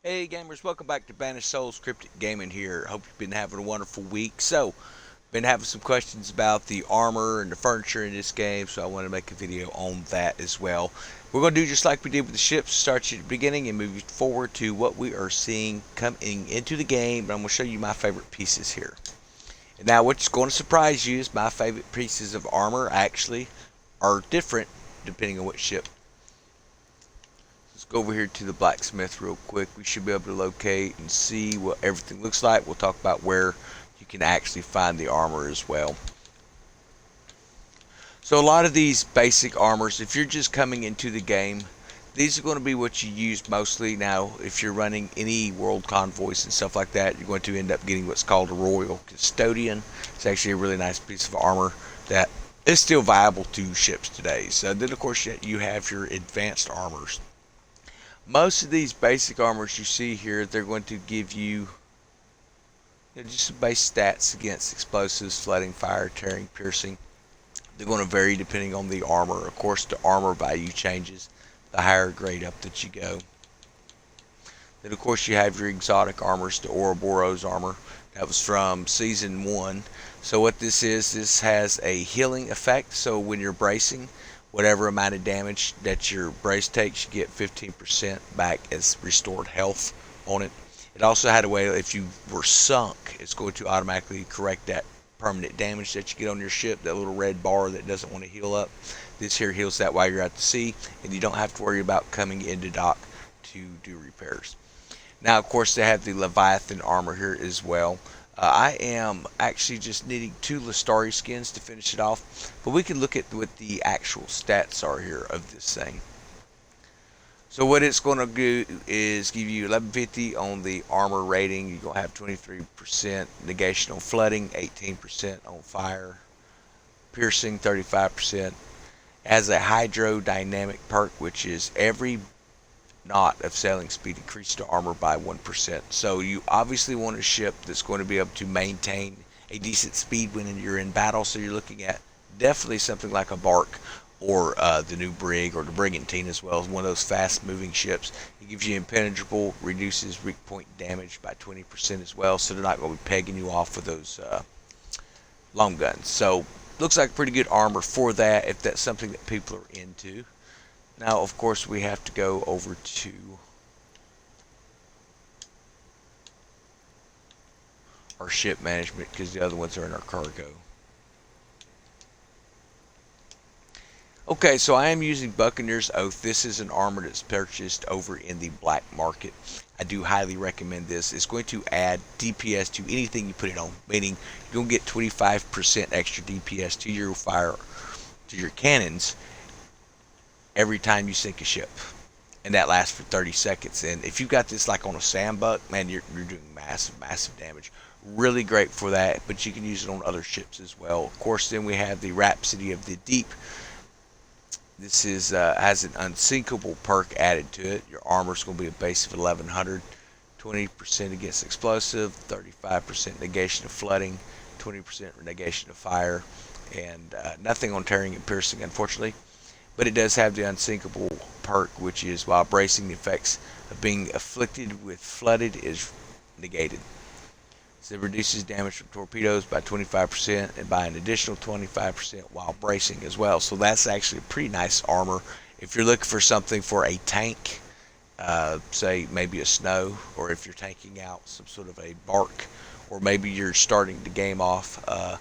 Hey gamers, welcome back to Banished Souls Cryptic Gaming here. Hope you've been having a wonderful week. So, been having some questions about the armor and the furniture in this game, so I want to make a video on that as well. We're going to do just like we did with the ships, start you at the beginning and move you forward to what we are seeing coming into the game. But I'm going to show you my favorite pieces here. And now what's going to surprise you is my favorite pieces of armor actually are different depending on what ship. Let's go over here to the blacksmith real quick. We should be able to locate and see what everything looks like. We'll talk about where you can actually find the armor as well. So a lot of these basic armors, if you're just coming into the game, these are going to be what you use mostly. Now, if you're running any world convoys and stuff like that, you're going to end up getting what's called a Royal Custodian. It's actually a really nice piece of armor that is still viable to ships today. So then, of course, you have your advanced armors. Most of these basic armors you see here, they're going to give you just some base stats against explosives, flooding, fire, tearing, piercing. They're going to vary depending on the armor. Of course, the armor value changes the higher grade up that you go. Then, of course, you have your exotic armors, the Ouroboros armor. That was from Season 1. So what this has a healing effect. So when you're bracing, whatever amount of damage that your brace takes, you get 15% back as restored health on it. It also had a way, if you were sunk, it's going to automatically correct that permanent damage that you get on your ship, that little red bar that doesn't want to heal up. This here heals that while you're at the sea, and you don't have to worry about coming into dock to do repairs. Now, of course, they have the Leviathan armor here as well. I am actually just needing 2 Lestari skins to finish it off, but we can look at what the actual stats are here of this thing. So what it's going to do is give you 1150 on the armor rating. You're going to have 23% negation on flooding, 18% on fire, piercing 35%. As a hydrodynamic perk, which is every knot of sailing speed increased to armor by 1%. So you obviously want a ship that's going to be able to maintain a decent speed when you're in battle. So you're looking at definitely something like a bark or the new brig or the brigantine as well as one of those fast moving ships. It gives you impenetrable, reduces weak point damage by 20% as well. So they're not going to be pegging you off with those long guns. So looks like pretty good armor for that if that's something that people are into. Now, of course, we have to go over to our ship management because the other ones are in our cargo. Okay, so I am using Buccaneer's Oath. This is an armor that's purchased over in the black market. I do highly recommend this. It's going to add DPS to anything you put it on, meaning you'll get 25% extra DPS to your fire, to your cannons every time you sink a ship, and that lasts for 30 seconds. And if you've got this like on a sandbuck, man, you're doing massive damage. Really great for that, but you can use it on other ships as well. Of course, then we have the Rhapsody of the Deep. This is has an unsinkable perk added to it. Your armor is going to be a base of 1100, 20% against explosive, 35% negation of flooding, 20% negation of fire, and nothing on tearing and piercing, unfortunately. But it does have the unsinkable perk, which is while bracing, the effects of being afflicted with flooded is negated. So it reduces damage from torpedoes by 25% and by an additional 25% while bracing as well. So that's actually a pretty nice armor. If you're looking for something for a tank, say maybe a snow, or if you're tanking out some sort of a bark, or maybe you're starting the game off. I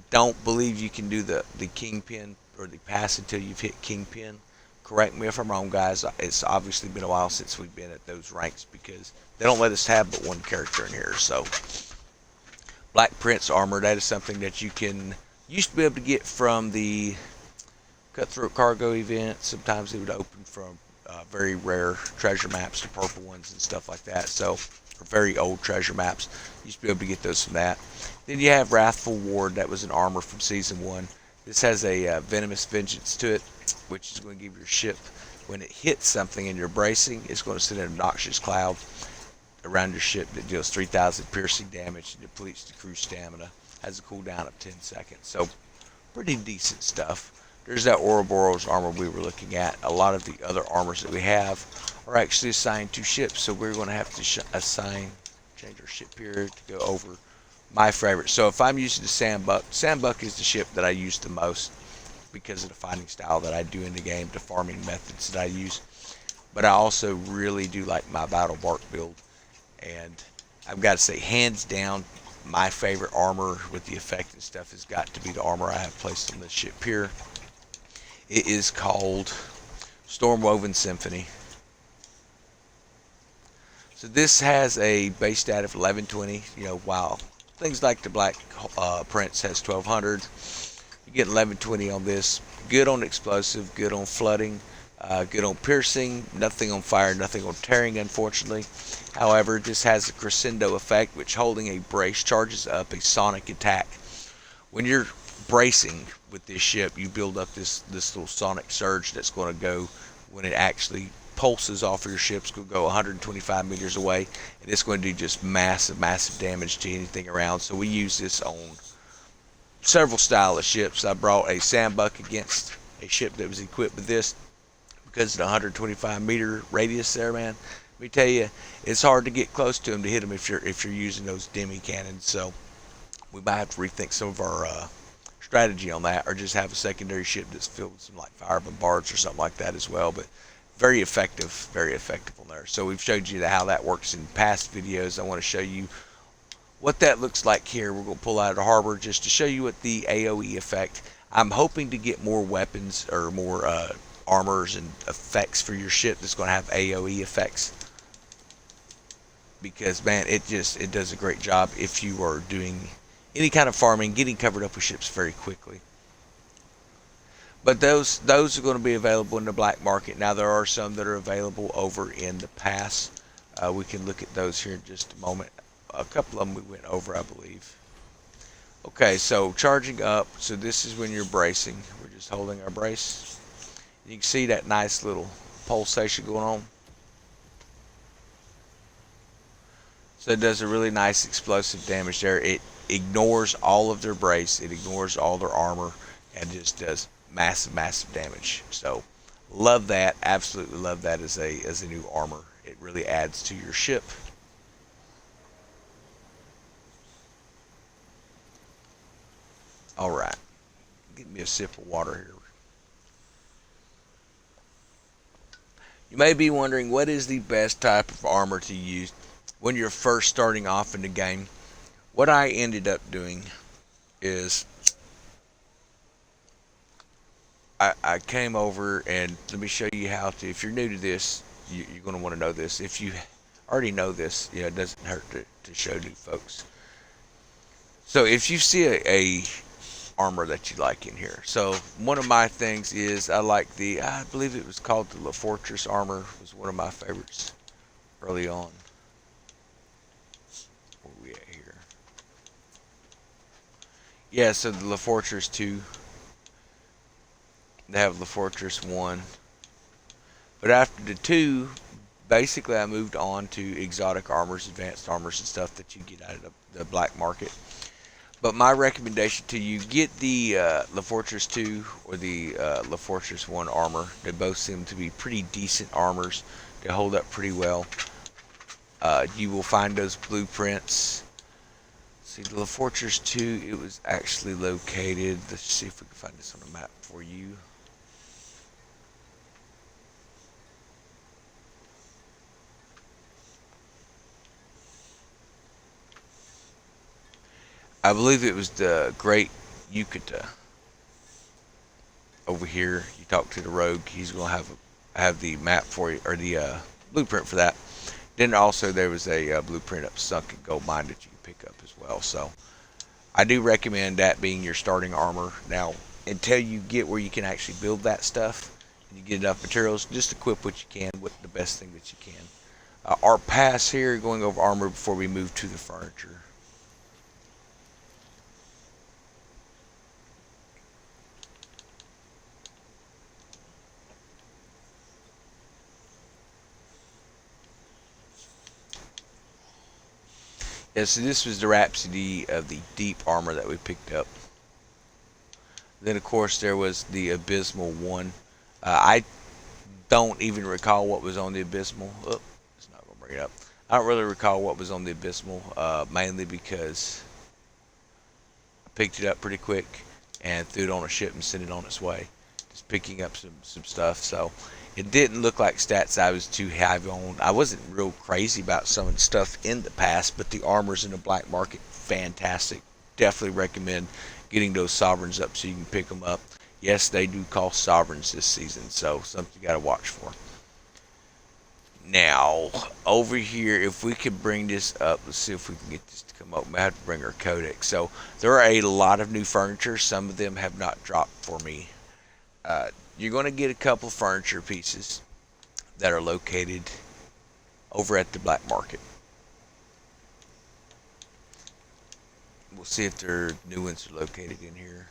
don't believe you can do the kingpin or the pass until you've hit kingpin. Correct me if I'm wrong, guys. It's obviously been a while since we've been at those ranks because they don't let us have but one character in here. So Black Prince armor, that is something that you can used to be able to get from the Cutthroat Cargo event. Sometimes it would open from very rare treasure maps, the purple ones and stuff like that. So, or very old treasure maps. You used to be able to get those from that. Then you have Wrathful Ward. That was an armor from Season 1. This has a Venomous Vengeance to it, which is going to give your ship, when it hits something and you're bracing, it's going to send an obnoxious cloud around your ship that deals 3,000 piercing damage and depletes the crew stamina. Has a cooldown of 10 seconds. So, pretty decent stuff. There's that Ouroboros armor we were looking at. A lot of the other armors that we have are actually assigned to ships, so we're going to have to change our ship here to go over my favorite. So if I'm using the Sandbuck is the ship that I use the most because of the fighting style that I do in the game, the farming methods that I use. But I also really do like my Battle Bark build, and I've got to say, hands down, my favorite armor with the effect and stuff has got to be the armor I have placed on this ship here. It is called Stormwoven Symphony. So this has a base stat of 1120, while things like the Black Prince has 1200. You get 1120 on this. Good on explosive, good on flooding, good on piercing, nothing on fire, nothing on tearing, unfortunately. However, this has a crescendo effect, which holding a brace charges up a sonic attack. When you're bracing with this ship, you build up this little sonic surge that's going to go when it actually pulses off of your ship. It's going to go 125 meters away, and it's going to do just massive damage to anything around. So we use this on several style of ships. I brought a Sandbuck against a ship that was equipped with this because of the 125 meter radius there, man. Let me tell you, it's hard to get close to them to hit them if you're using those demi cannons. So we might have to rethink some of our strategy on that, or just have a secondary ship that's filled with some like fire bombards or something like that as well. But very effective on there. So we've showed you how that works in past videos. I want to show you what that looks like here. We're going to pull out of the harbor just to show you what the AoE effect. I'm hoping to get more weapons or more armors and effects for your ship that's going to have AoE effects, because man, it does a great job if you are doing any kind of farming, getting covered up with ships very quickly. But those are going to be available in the black market. Now there are some that are available over in the pass. We can look at those here in just a moment. A couple of them we went over, I believe. Okay, so charging up. So this is when you're bracing. We're just holding our brace. You can see that nice little pulsation going on. So it does a really nice explosive damage there. It ignores all of their brace. It ignores all their armor and just does massive damage. So love that. Absolutely love that as a new armor. It really adds to your ship. All right. Get me a sip of water here. You may be wondering, what is the best type of armor to use when you're first starting off in the game? What I ended up doing is I came over, and let me show you how to. If you're new to this, you're going to want to know this. If you already know this, it doesn't hurt to show new folks. So if you see a armor that you like in here. So one of my things is I like I believe it was called the La Fortress armor. It was one of my favorites early on. Where we at here? Yeah, so the La Fortress 2. They have La Fortress 1. But after the 2, basically I moved on to exotic armors, advanced armors and stuff that you get out of the black market. But my recommendation to you, get the La Fortress 2 or the La Fortress 1 armor. They both seem to be pretty decent armors. They hold up pretty well. You will find those blueprints. See, the La Fortress 2, it was actually located. Let's see if we can find this on the map for you. I believe it was the Great Yucata. Over here, you talk to the rogue. He's going to have the map for you, or the blueprint for that. Then also there was a blueprint of sunken gold mine that you can pick up as well. So I do recommend that being your starting armor. Now, until you get where you can actually build that stuff and you get enough materials, just equip what you can with the best thing that you can. Our pass here, going over armor before we move to the furniture. Yeah, so this was the Rhapsody of the Deep armor that we picked up. Then of course there was the Abysmal one. I don't even recall what was on the Abysmal. Oh, it's not gonna bring it up. I don't really recall what was on the Abysmal, mainly because I picked it up pretty quick and threw it on a ship and sent it on its way. Just picking up some stuff. So it didn't look like stats I was too heavy on. I wasn't real crazy about some of the stuff in the past, but the armors in the black market, fantastic. Definitely recommend getting those sovereigns up so you can pick them up. Yes, they do cost sovereigns this season, so something you got to watch for. Now, over here, if we could bring this up, let's see if we can get this to come up. We have to bring our codex. So, there are a lot of new furniture. Some of them have not dropped for me. You're going to get a couple furniture pieces that are located over at the black market. We'll see if their new ones are located in here.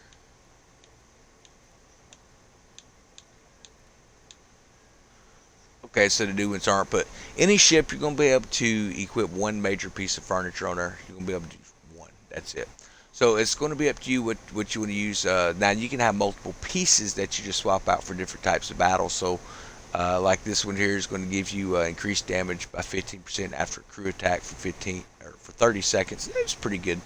Okay, so the new ones aren't, but any ship you're going to be able to equip one major piece of furniture on there. You're going to be able to do one. That's it. So it's going to be up to you what you want to use. Now you can have multiple pieces that you just swap out for different types of battles. So like this one here is going to give you increased damage by 15% after a crew attack for 15 or for 30 seconds. It's pretty good.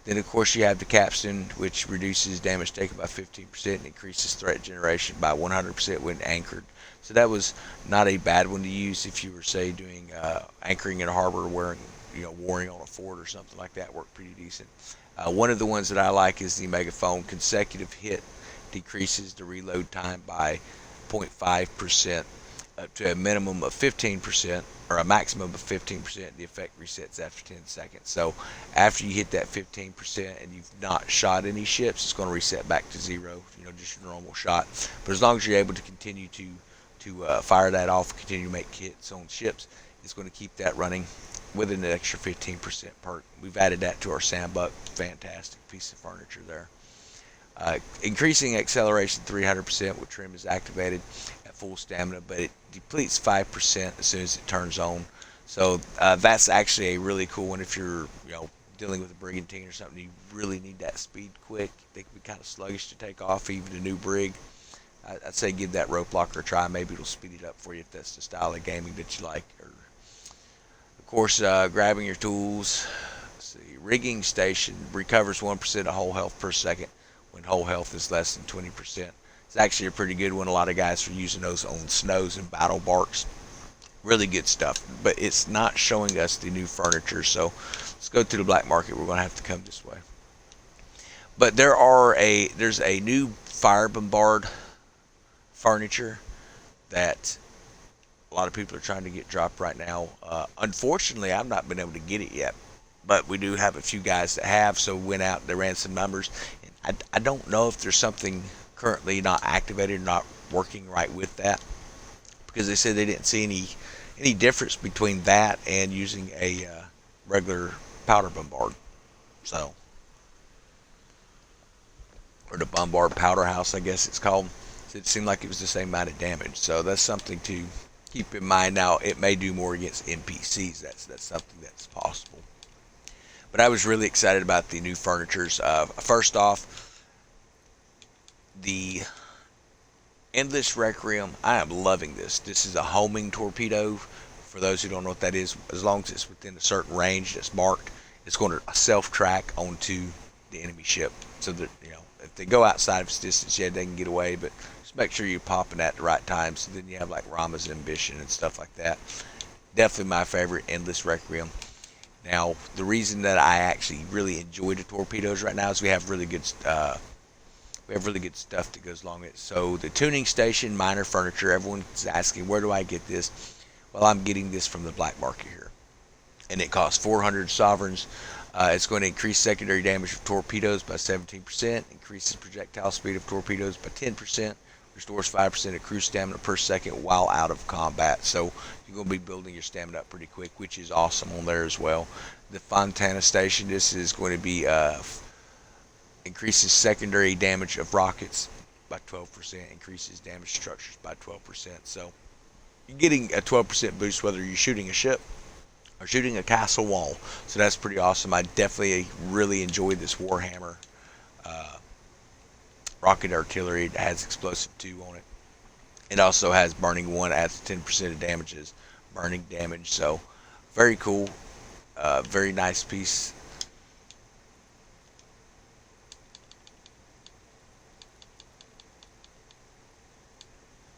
Then of course you have the capstan, which reduces damage taken by 15% and increases threat generation by 100% when anchored. So that was not a bad one to use if you were, say, doing anchoring in a harbor, warring on a fort or something like that. Worked pretty decent. One of the ones that I like is the megaphone. Consecutive hit decreases the reload time by 0.5% up to a minimum of 15% or a maximum of 15%. The effect resets after 10 seconds. So after you hit that 15% and you've not shot any ships, it's going to reset back to zero. Just your normal shot. But as long as you're able to continue to fire that off, continue to make hits on ships, it's going to keep that running with an extra 15% perk. We've added that to our sandbuck. Fantastic piece of furniture there. Increasing acceleration 300% when trim is activated at full stamina, but it depletes 5% as soon as it turns on. So that's actually a really cool one if you're dealing with a brigantine or something. You really need that speed quick. They can be kind of sluggish to take off, even a new brig. I'd say give that rope locker a try. Maybe it'll speed it up for you if that's the style of gaming that you like. Or, of course, grabbing your tools. Let's see, rigging station recovers 1% of whole health per second when whole health is less than 20%. It's actually a pretty good one. A lot of guys are using those on snows and battle barks. Really good stuff. But it's not showing us the new furniture, so let's go to the black market. We're going to have to come this way. But there's a new fire bombard furniture that a lot of people are trying to get dropped right now. Unfortunately, I've not been able to get it yet, but we do have a few guys that have, so went out, they ran some numbers. And I don't know if there's something currently not activated, not working right with that, because they said they didn't see any difference between that and using a regular powder bombard. So, or the bombard powder house, I guess it's called. It seemed like it was the same amount of damage. So that's something to keep in mind. Now, it may do more against NPCs. That's something that's possible. But I was really excited about the new furnitures. First off, the Endless Requiem. I am loving this. This is a homing torpedo. For those who don't know what that is, as long as it's within a certain range that's marked, it's going to self-track onto the enemy ship. So that, if they go outside of its distance, yeah, they can get away, but just make sure you're popping at the right time. So then you have like Rama's Ambition and stuff like that. Definitely my favorite, Endless Requiem. Now, the reason that I actually really enjoy the torpedoes right now is we have really good stuff that goes along with it. So the tuning station, minor furniture. Everyone's asking, where do I get this? Well, I'm getting this from the black market here, and it costs 400 sovereigns. It's going to increase secondary damage of torpedoes by 17%, increases projectile speed of torpedoes by 10%, restores 5% of crew stamina per second while out of combat. So you're going to be building your stamina up pretty quick, which is awesome on there as well. The Fontana Station, this is going to be increases secondary damage of rockets by 12%, increases damage structures by 12%. So you're getting a 12% boost whether you're shooting a ship or shooting a castle wall. So that's pretty awesome. I definitely really enjoyed this Warhammer rocket artillery. It has explosive 2 on it. It also has burning 1, adds 10% of damages, burning damage. So very cool, very nice piece.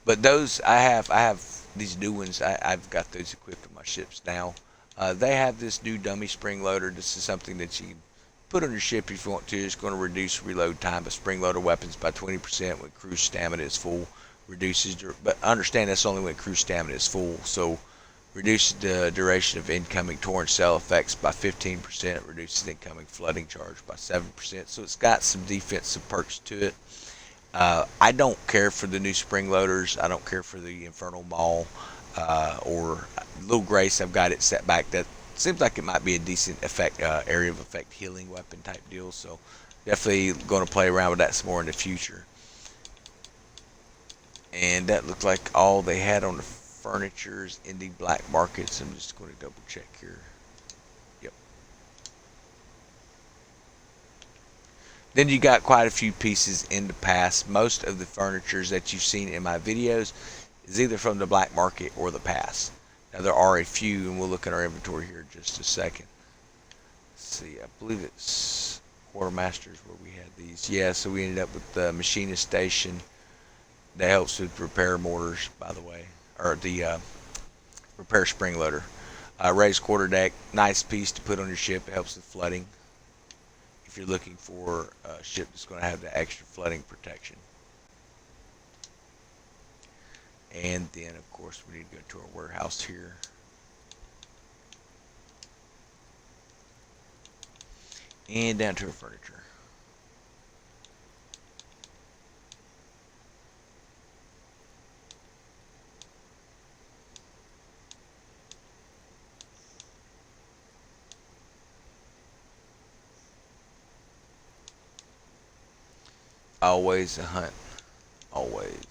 But those I have these new ones. I've got those equipped with my ships now. They have this new dummy spring loader. This is something that you can put on your ship if you want to. It's going to reduce reload time of spring loader weapons by 20% when crew stamina is full. But understand that's only when crew stamina is full. So reduces the duration of incoming torrent cell effects by 15%. Reduces incoming flooding charge by 7%. So it's got some defensive perks to it. I don't care for the new spring loaders. I don't care for the Infernal Maul or Little Grace. I've got it set back. That seems like it might be a decent effect, area of effect healing weapon type deal. So definitely going to play around with that some more in the future. And that looked like all they had on the furnitures in the black markets. I'm just going to double check here. Yep. Then you got quite a few pieces in the past. Most of the furnitures that you've seen in my videos is either from the black market or the past. Now there are a few, and we'll look at our inventory here in just a second. Let's see, I believe it's Quartermasters where we had these. Yeah, so we ended up with the Machinist Station. That helps with repair mortars, by the way, or the repair spring loader. Raised quarterdeck, nice piece to put on your ship. It helps with flooding if you're looking for a ship that's going to have the extra flooding protection. And then, of course, we need to go to our warehouse here. And down to our furniture. Always a hunt. Always.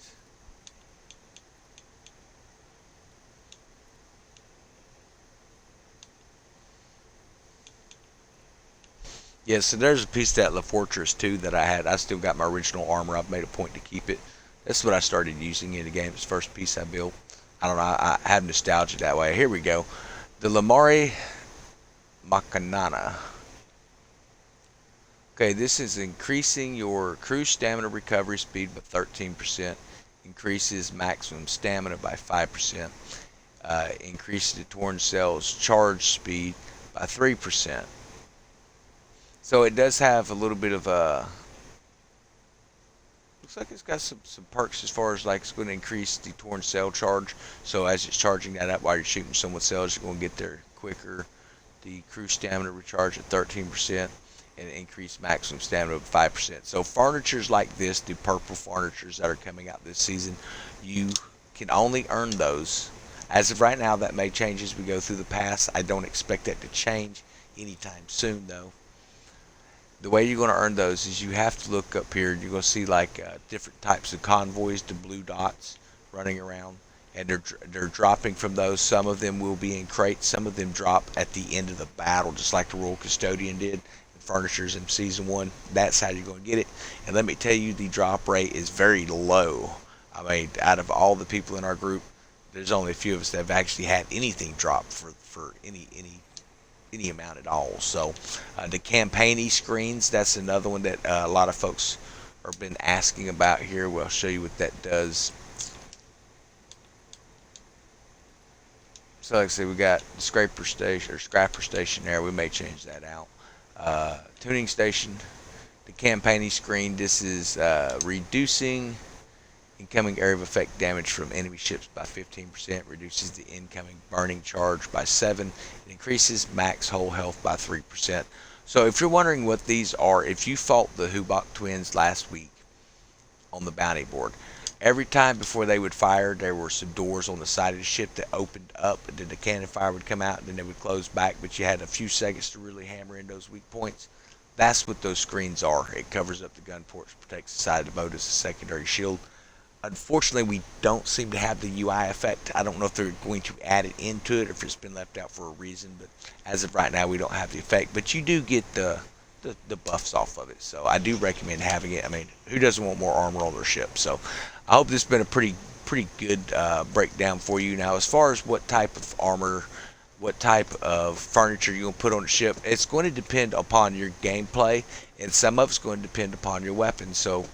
Yeah, so there's a piece of that La Fortress too that I had. I still got my original armor. I've made a point to keep it. That's what I started using in the game. It's the first piece I built. I don't know. I have nostalgia that way. Here we go. The Lamare Macanana. Okay, this is increasing your crew stamina recovery speed by 13%. Increases maximum stamina by 5%. Increases the torn cells charge speed by 3%. So it does have a little bit of a. Looks like it's got some perks as far as like it's going to increase the torn cell charge. So as it's charging that up while you're shooting someone cells, you're going to get there quicker. The crew stamina recharge at 13% and increase maximum stamina of 5%. So furnitures like this, the purple furnitures that are coming out this season, you can only earn those. As of right now, that may change as we go through the pass. I don't expect that to change anytime soon though. The way you're going to earn those is you have to look up here. You're going to see like different types of convoys, the blue dots running around, and they're dropping from those. Some of them will be in crates. Some of them drop at the end of the battle, just like the Royal Custodian did in Furnitures in Season 1. That's how you're going to get it. And let me tell you, the drop rate is very low. I mean, out of all the people in our group, there's only a few of us that have actually had anything drop for any amount at all. So the campaigny screens, that's another one that a lot of folks have been asking about here. We'll show you what that does. So like I said, we got the scraper station or scrapper station there. We may change that out. Tuning station, the campaigny screen. This is reducing incoming area of effect damage from enemy ships by 15%, reduces the incoming burning charge by 7, it increases max hull health by 3%. So if you're wondering what these are, if you fought the Hubok twins last week on the bounty board, every time before they would fire, there were some doors on the side of the ship that opened up, and then the cannon fire would come out, and then they would close back, but you had a few seconds to really hammer in those weak points. That's what those screens are. It covers up the gun ports, protects the side of the boat as a secondary shield. Unfortunately, we don't seem to have the UI effect. I don't know if they're going to add it into it or if it's been left out for a reason, but as of right now, we don't have the effect. But you do get the the buffs off of it. So I do recommend having it. I mean, who doesn't want more armor on their ship? So I hope this has been a pretty good breakdown for you. Now, as far as what type of armor, what type of furniture you're going to put on the ship, it's going to depend upon your gameplay, and some of it's going to depend upon your weapons. So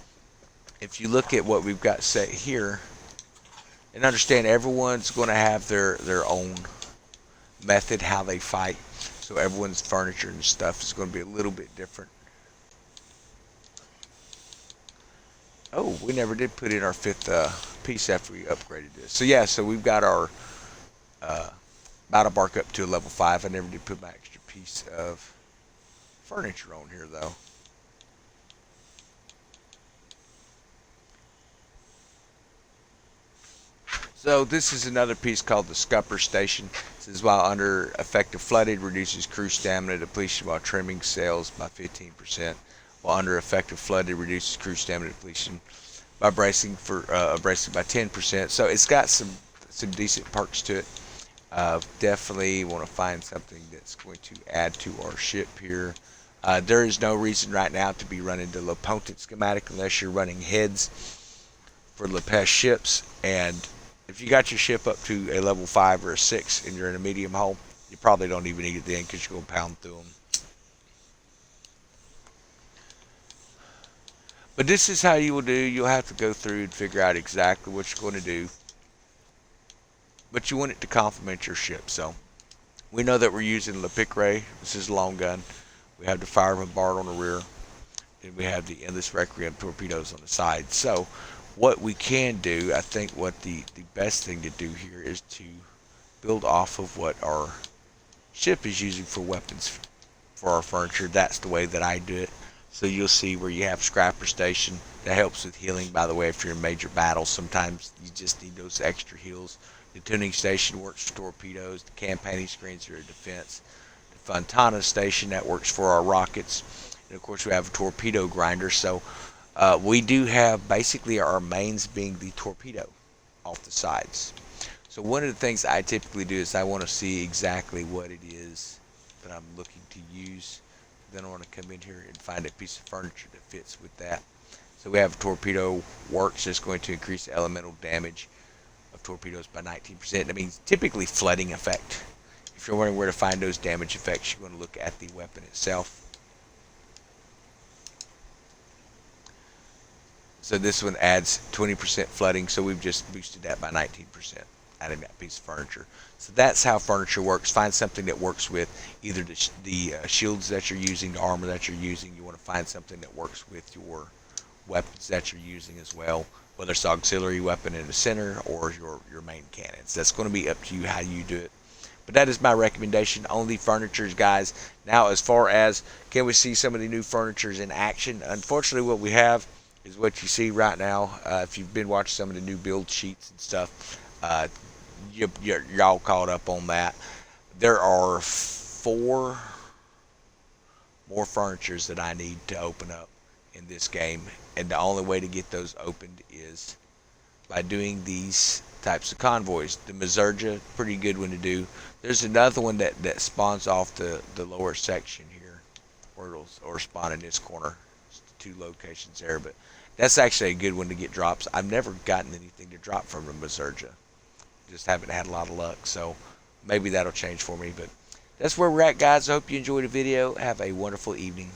if you look at what we've got set here, and understand everyone's going to have their own method how they fight. So everyone's furniture and stuff is going to be a little bit different. Oh, we never did put in our fifth piece after we upgraded this. So yeah, so we've got our battle bark up to a level 5. I never did put my extra piece of furniture on here though. So this is another piece called the Scupper Station. It says while under effective flooded, reduces crew stamina depletion while trimming sails by 15%. While under effective flooded, reduces crew stamina depletion by bracing by 10%. So it's got some decent perks to it. Definitely want to find something that's going to add to our ship here. There is no reason right now to be running the Lopotent schematic unless you're running heads for Lepest ships. And if you got your ship up to a level 5 or a 6 and you're in a medium hull, you probably don't even need it then because you're going to pound through them. But this is how you will do. You'll have to go through and figure out exactly what you're going to do. But you want it to complement your ship. So we know that we're using Le Pic-Ray. This is a long gun. We have the fire bombard on the rear. And we have the endless requiem torpedoes on the side. So what we can do, I think what the best thing to do here is to build off of what our ship is using for weapons for our furniture. That's the way that I do it. So you'll see where you have Scrapper Station. That helps with healing, by the way, if you're in major battles. Sometimes you just need those extra heals. The Tuning Station works for torpedoes. The Campaigning Screens are a defense. The Fontana Station, that works for our rockets. And of course we have a torpedo grinder. So we do have basically our mains being the torpedo off the sides. So one of the things I typically do is I want to see exactly what it is that I'm looking to use. Then I want to come in here and find a piece of furniture that fits with that. So we have a torpedo works that's going to increase elemental damage of torpedoes by 19%. That means typically flooding effect. If you're wondering where to find those damage effects, you're going to look at the weapon itself. So this one adds 20% flooding, so we've just boosted that by 19%, adding that piece of furniture. So that's how furniture works. Find something that works with either the shields that you're using, the armor that you're using. You want to find something that works with your weapons that you're using as well, whether it's auxiliary weapon in the center or your main cannons. That's going to be up to you how you do it. But that is my recommendation on the furnitures, guys. Now, as far as can we see some of the new furnitures in action, unfortunately what we have is what you see right now. If you've been watching some of the new build sheets and stuff, you're all caught up on that. There are 4 more furnitures that I need to open up in this game, and the only way to get those opened is by doing these types of convoys. The Mazurja, pretty good one to do. There's another one that spawns off the lower section here, or spawn in this corner. It's the 2 locations there, but that's actually a good one to get drops. I've never gotten anything to drop from the Mazurja. Just haven't had a lot of luck, so maybe that'll change for me. But that's where we're at, guys. I hope you enjoyed the video. Have a wonderful evening.